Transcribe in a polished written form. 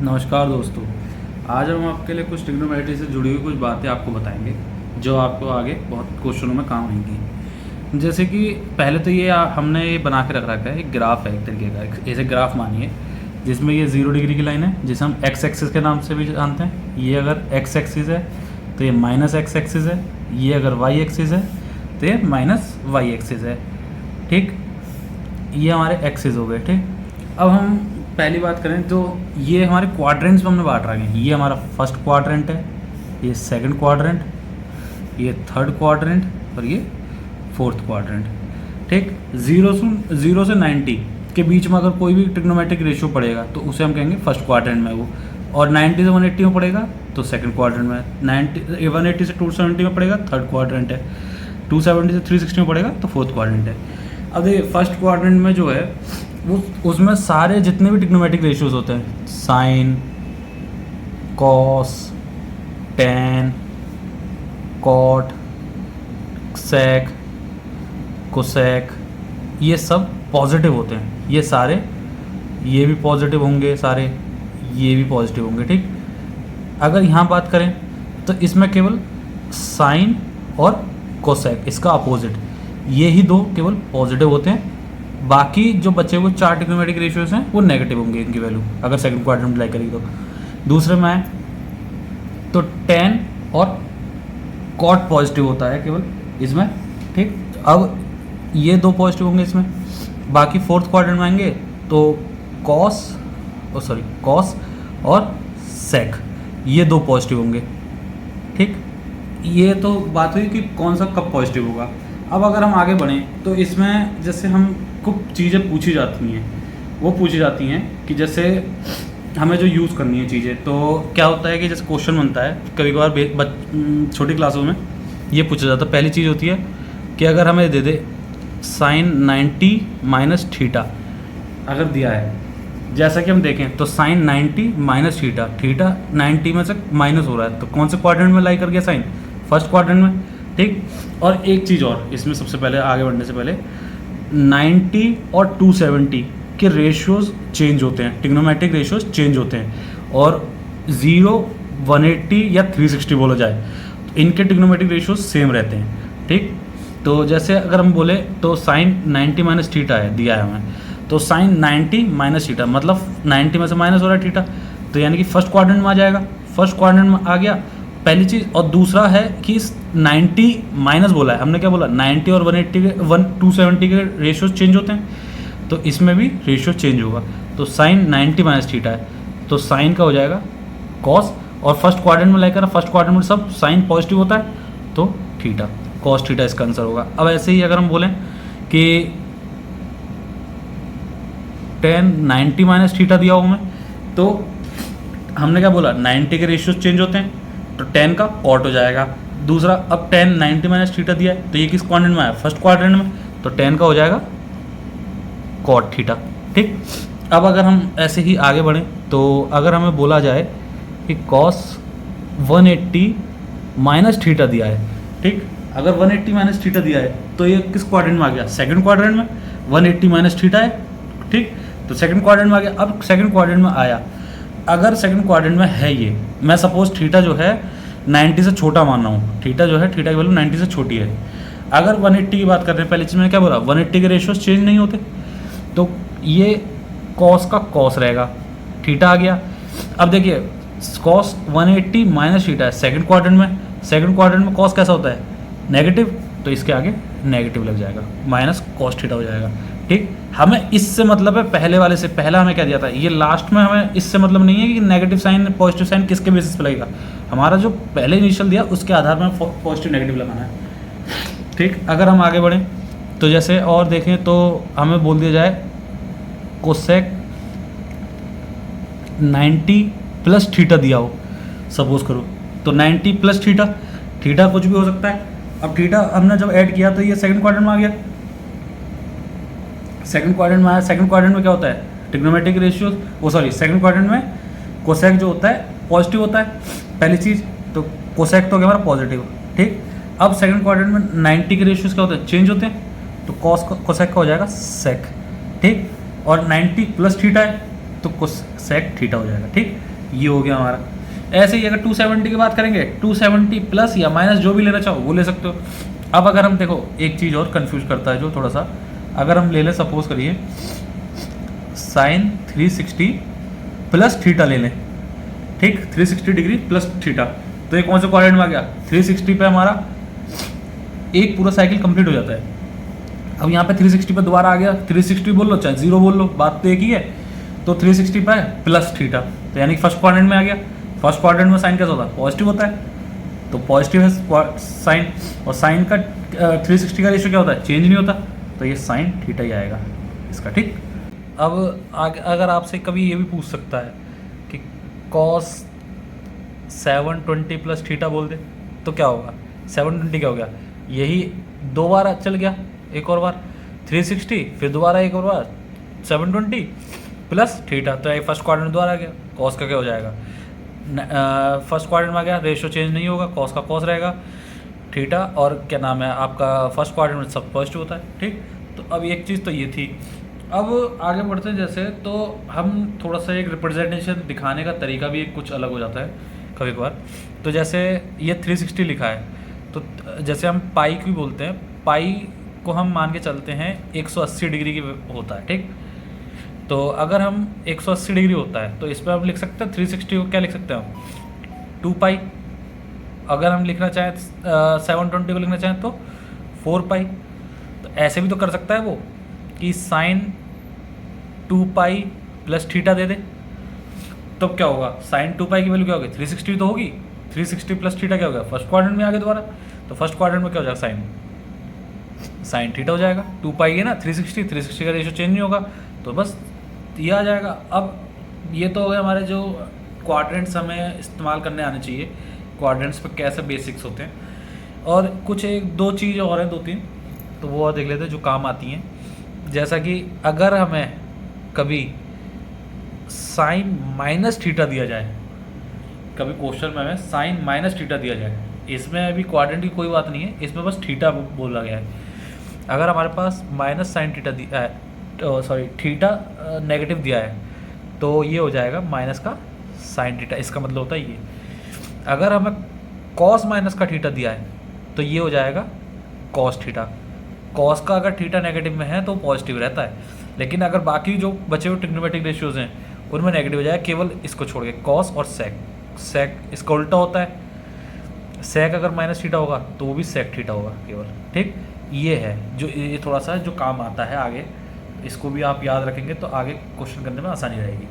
नमस्कार दोस्तों। आज हम आपके लिए कुछ ट्रिग्नोमेट्री से जुड़ी हुई कुछ बातें आपको बताएंगे जो आपको आगे बहुत क्वेश्चनों में काम आएंगी। जैसे कि पहले तो ये हमने ये बना के रख रखा है, एक ग्राफ है एक तरीके का, ऐसे ग्राफ मानिए जिसमें ये 0 डिग्री की लाइन है जिसे हम एक्स एक्सिस के नाम से भी जानते हैं। ये अगर एक्स एक्सिस है तो ये माइनस एक्स एक्सिस है, ये अगर वाई एक्सिस है तो ये माइनस वाई एक्सिस है। ठीक, ये हमारे एक्सिस हो गए। ठीक, अब हम पहली बात करें तो ये हमारे क्वाड्रेंट्स में हमने बांट रखे हैं। ये हमारा फर्स्ट क्वाड्रेंट है, ये सेकंड क्वाड्रेंट, ये थर्ड क्वाड्रेंट और ये फोर्थ क्वाड्रेंट। ठीक, 0 से 90 के बीच में अगर कोई भी ट्रिग्नोमेट्रिक रेशियो पड़ेगा तो उसे हम कहेंगे फर्स्ट क्वाड्रेंट में वो, और 90 से 180 में पड़ेगा तो सेकंड क्वाड्रेंट में, 180 से 270 में पड़ेगा थर्ड क्वाड्रेंट है, 270 से 360 में पड़ेगा तो फोर्थ क्वाड्रेंट है। अब देखिए फर्स्ट क्वाड्रेंट में जो है वो उसमें सारे जितने भी ट्रिग्नोमेट्रिक रेशियोज होते हैं, साइन, कॉस, टैन, कॉट, सेक, कोसेक, ये सब पॉजिटिव होते हैं। ये सारे, ये भी पॉजिटिव होंगे सारे, ये भी पॉजिटिव होंगे। ठीक, अगर यहाँ बात करें तो इसमें केवल साइन और कोसेक, इसका अपोजिट, ये ही दो केवल पॉजिटिव होते हैं। बाकी जो बचे हुए 4 ट्रिग्नोमेट्रिक रेशियोज हैं वो नेगेटिव होंगे इनकी वैल्यू अगर सेकंड क्वाड्रेंट में अप्लाई करेगी तो। दूसरे में आए तो टैन और कॉट पॉजिटिव होता है केवल इसमें। ठीक, अब ये दो पॉजिटिव होंगे इसमें। बाकी फोर्थ क्वाड्रेंट में आएंगे तो कॉस और सेक, ये दो पॉजिटिव होंगे। ठीक, ये तो बात हुई कि कौन सा कब पॉजिटिव होगा। अब अगर हम आगे बढ़ें तो इसमें जैसे हम कुछ चीज़ें पूछी जाती हैं, वो पूछी जाती हैं कि जैसे हमें जो यूज़ करनी है चीज़ें, तो क्या होता है कि जैसे क्वेश्चन बनता है कभी कभार छोटी क्लासों में ये पूछा जाता है। पहली चीज़ होती है कि अगर हमें दे दे साइन 90 माइनस थीटा अगर दिया है, जैसा कि हम देखें तो साइन 90 माइनस थीटा, 90 में से माइनस हो रहा है तो कौन से क्वाड्रेंट में लाई कर गया साइन, फर्स्ट क्वाड्रेंट में। ठीक, और एक चीज़ और इसमें सबसे पहले आगे बढ़ने से पहले 90 और 270 के रेशियोज चेंज होते हैं, ट्रिग्नोमेट्रिक रेशियोज चेंज होते हैं, और 0, 180 या 360 बोला जाए तो इनके ट्रिग्नोमेट्रिक रेशियोज सेम रहते हैं। ठीक, तो जैसे अगर हम बोले तो साइन 90 माइनस थीटा है दिया है हमें, तो साइन 90 माइनस थीटा मतलब 90 में से माइनस हो रहा है थीटा, तो यानी कि फर्स्ट क्वाड्रेंट में आ जाएगा। फर्स्ट क्वाड्रेंट में आ गया पहली चीज़, और दूसरा है कि 90 माइनस बोला है हमने, क्या बोला 90 और 180 के 270 के रेशियो चेंज होते हैं, तो इसमें भी रेशियो चेंज होगा। तो साइन 90 माइनस थीटा है तो साइन का हो जाएगा कॉस, और फर्स्ट क्वाड्रेंट में लाइक फर्स्ट क्वाड्रेंट में सब साइन पॉजिटिव होता है तो थीटा, कॉस थीटा इसका आंसर होगा। अब ऐसे ही अगर हम बोलें कि टेन 90 माइनस थीटा दिया हो हमें, तो हमने क्या बोला 90 के रेशियोज चेंज होते हैं तो 10 का कॉट हो जाएगा। दूसरा, अब 10 90 माइनस थीटा दिया है तो ये किस क्वाड्रेंट में आया, फर्स्ट क्वाड्रेंट में, तो 10 का हो जाएगा कॉट थीटा। ठीक, अब अगर हम ऐसे ही आगे बढ़ें तो अगर हमें बोला जाए कि कॉस 180 माइनस थीटा दिया है, ठीक, अगर 180 माइनस थीटा दिया है तो ये किस क्वाड्रेंट में आ गया, सेकंड क्वाड्रेंट में। 180 माइनस थीटा है, ठीक, तो सेकंड क्वाड्रेंट में आ गया। अब सेकंड क्वाड्रेंट में आया, अगर सेकंड क्वाड्रेंट में है ये, मैं सपोज थीटा जो है 90 से छोटा मान रहा हूँ, थीटा जो है थीटा की वैल्यू 90 से छोटी है। अगर 180 की बात कर रहे हैं, पहली चीज़ मैंने क्या बोला 180 के रेशियोज चेंज नहीं होते, तो ये कॉस का कॉस रहेगा, थीटा आ गया। अब देखिए कॉस 180 माइनस थीटा है सेकंड क्वाड्रेंट में, सेकंड क्वाड्रेंट में कॉस कैसा होता है नेगेटिव, तो इसके आगे नेगेटिव लग जाएगा, माइनस कॉस थीटा हो जाएगा। ठीक, हमें इससे मतलब है पहले वाले से, पहला हमें क्या दिया था, ये लास्ट में हमें इससे मतलब नहीं है कि नेगेटिव साइन पॉजिटिव साइन किसके बेसिस पे लगेगा, हमारा जो पहले इनिशियल दिया उसके आधार में पॉजिटिव नेगेटिव लगाना है। ठीक, अगर हम आगे बढ़ें तो जैसे और देखें तो हमें बोल दिया जाए कोसेक 90 प्लस थीटा दिया हो सपोज करो, तो 90 प्लस थीटा, थीटा कुछ भी हो सकता है। अब थीटा हमने जब ऐड किया तो ये सेकंड क्वाड्रेंट में आ गया, सेकंड क्वाड्रेंट में आया। सेकंड क्वाड्रेंट में क्या होता है ट्रिग्नोमेट्रिक रेशियोज, वो सॉरी सेकंड क्वाड्रेंट में कोसेक जो होता है पॉजिटिव होता है पहली चीज़, तो कोसेक तो क्या हमारा पॉजिटिव। ठीक, अब सेकंड क्वाड्रेंट में 90 के रेशियोज क्या होते हैं, चेंज होते हैं, तो कोसेक का हो जाएगा सेक। ठीक, और 90 प्लस थीटा है तो कोसेक थीटा हो जाएगा। ठीक, ये हो गया हमारा। ऐसे ही अगर 270 की बात करेंगे, 270 प्लस या माइनस जो भी लेना चाहो वो ले सकते हो। अब अगर हम देखो एक चीज़ और कंफ्यूज करता है जो थोड़ा सा, अगर हम ले लें सपोज करिए साइन 360 प्लस थीटा ले लें, ठीक, 360 डिग्री प्लस थीटा, तो ये कौन से क्वाड्रेंट में आ गया, 360 पे हमारा एक पूरा साइकिल कंप्लीट हो जाता है। अब यहाँ पे 360 पे दोबारा आ गया, 360 बोल लो चाहे 0 बोल लो, बात तो एक ही है। तो 360 पे प्लस थीटा, तो यानी फर्स्ट क्वाड्रेंट में आ गया। फर्स्ट क्वाड्रेंट में साइन कैसा होता है, पॉजिटिव होता है, तो पॉजिटिव है साइन, और साइन का 360 का रेशियो क्या होता है, चेंज नहीं होता, तो ये साइन थीटा ही आएगा इसका, ठीक। अब अगर आपसे कभी ये भी पूछ सकता है कि कॉस 720 प्लस थीटा बोल दे तो क्या होगा, 720 क्या हो गया, यही दो बार चल गया, एक और बार 360, फिर दोबारा एक और बार 720 प्लस थीटा, तो ये फर्स्ट क्वाड्रेंट दोबारा आ गया। कॉस का क्या हो जाएगा, फर्स्ट क्वाड्रेंट में आ गया, रेशियो चेंज नहीं होगा, कॉस का कॉस रहेगा, थीटा और क्या नाम है आपका फर्स्ट क्वाड्रेंट में सब पॉजिटिव होता है, ठीक। तो अब एक चीज़ तो ये थी। अब आगे बढ़ते हैं, जैसे तो हम थोड़ा सा एक रिप्रेजेंटेशन दिखाने का तरीका भी एक कुछ अलग हो जाता है कभी कभार। तो जैसे ये 360 लिखा है, तो जैसे हम पाई क्यों बोलते हैं, पाई को हम मान के चलते हैं 180 डिग्री की होता है, ठीक। तो अगर हम 180 डिग्री होता है तो इस पर हम लिख सकते हैं 360 को क्या लिख सकते हैं हम, 2 पाई। अगर हम लिखना चाहें 720 को लिखना चाहें तो 4 पाई। तो ऐसे भी तो कर सकता है वो कि साइन 2 पाई प्लस थीटा दे दे, तो क्या होगा, साइन 2 पाई की वैल्यू क्या होगी, 360 तो होगी, 360 प्लस थीटा क्या होगा, फर्स्ट क्वाड्रेंट में आ गया दोबारा, तो फर्स्ट क्वाड्रेंट में क्या हो जाएगा, साइन थीटा हो जाएगा। 2 पाई है ना, 360 का रेशियो चेंज नहीं होगा, तो बस ये आ जाएगा। अब ये तो हो गए हमारे जो क्वाड्रेंट्स हमें इस्तेमाल करने आने चाहिए, क्वाड्रेंट्स पे कैसे बेसिक्स होते हैं, और कुछ एक दो चीज़ और हैं, 2-3, तो वो और देख लेते हैं जो काम आती हैं। जैसा कि अगर हमें कभी साइन माइनस थीटा दिया जाए, कभी क्वेश्चन में हमें साइन माइनस थीटा दिया जाए, इसमें अभी क्वाड्रेंट की कोई बात नहीं है, इसमें बस थीटा बोला गया है। अगर हमारे पास माइनस साइन थीटा दिया है, सॉरी थीटा नेगेटिव दिया है, तो ये हो जाएगा माइनस का साइन थीटा, इसका मतलब होता है ये। अगर हमें कॉस माइनस का थीटा दिया है तो ये हो जाएगा कॉस थीटा। कॉस का अगर थीटा नेगेटिव में है तो पॉजिटिव रहता है, लेकिन अगर बाकी जो बचे हुए ट्रिग्नोमेट्रिक रेशियोज हैं उनमें नेगेटिव हो जाएगा, केवल इसको छोड़ के कॉस और सेक इसका उल्टा होता है। सेक अगर माइनस थीटा होगा तो वो भी सेक थीटा होगा केवल, ठीक। ये है जो ये थोड़ा सा जो काम आता है आगे, इसको भी आप याद रखेंगे तो आगे क्वेश्चन करने में आसानी रहेगी।